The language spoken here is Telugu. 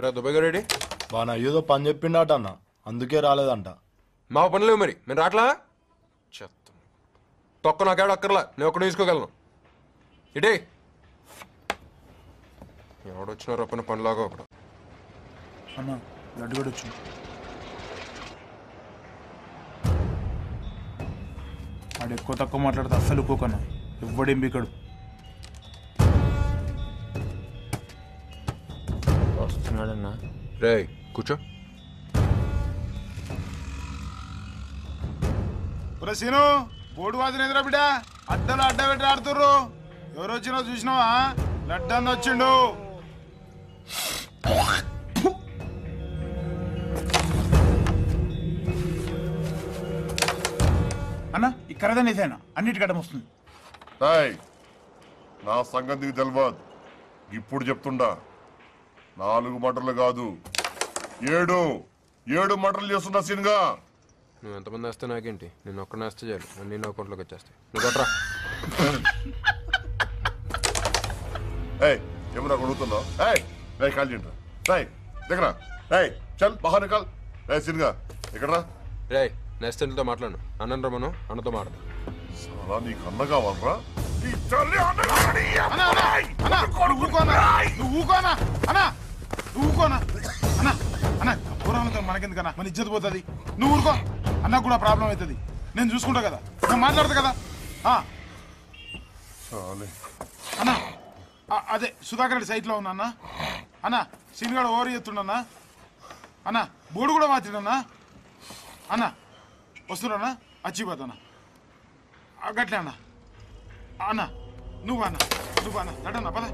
రా దుబాయ్ రెడీ బాగా ఏదో పని చెప్పిండట అన్న, అందుకే రాలేదంట. మా పని లేవు మరి, నేను రాట్లా చెత్త తొక్క నాకేడ అక్కర్లా, నేను ఒక్కడ తీసుకోగలను. ఇటే ఎవడొచ్చినా రప్పని పనిలాగా ఒకడు. అన్న లడ్డు కూడా వచ్చు. వాడు ఎక్కువ తక్కువ మాట్లాడితే అస్సలు ఒక్కోకన్నా ఎవ్వడేం బీకడు. వస్తున్నాడన్నా. రే కూర్చో. సీను బోడు వాదన ఎదురా బిడ్డ, అడ్డలు అడ్డ పెట్టి ఆడుతుర్రు. ఎవరు వచ్చినా చూసినావా? లడ్డన్న వచ్చిండు. అన్న ఇక్కడదని ఇదేనా అన్నిటికడం వస్తుంది. నా సంగతికి తెలియదు, ఇప్పుడు చెప్తుండా. 4 మటర్లు కాదు 7 మటర్లు చేస్తున్నా సీన్గా. నువ్వు ఎంతమంది వేస్తే నాకేంటి, నేను ఒక్కడిని వేస్తే చాలు, నేను అకౌంట్లోకి వచ్చేస్తాయి. నువ్వు కొట్రా. ఏమన్నా కొడుతున్నావు? కాల్ చేయండి దగ్గర చల్ బాగా కాల్. సీన్గా ఎక్కడరా? రే నెక్స్ట్ మాట్లాడు. అన్నం రమ్మను, అన్నతో మాట్లాడు. సరా నీకు అన్న కావాలరా? మనకెందుకన్నా, మన ఇజ్జత్ పోతుంది. నువ్వు ఊరుకో, అన్నకు కూడా ప్రాబ్లం అవుతుంది. నేను చూసుకుంటా కదా, నేను మాట్లాడతా కదా. అన్నా అదే సుధాకర్ రెడ్డి సైట్లో ఉన్నా అన్న. అన్న సీనిగాడు ఓవర్ చేస్తుండన్నా. అన్న బోర్డు కూడా మార్చిండన్నా. అన్న వస్తున్నా అచ్చిపోతానా గట్లే అన్న. అన్న నువ్వు అన్న అడ్డన్నా పద.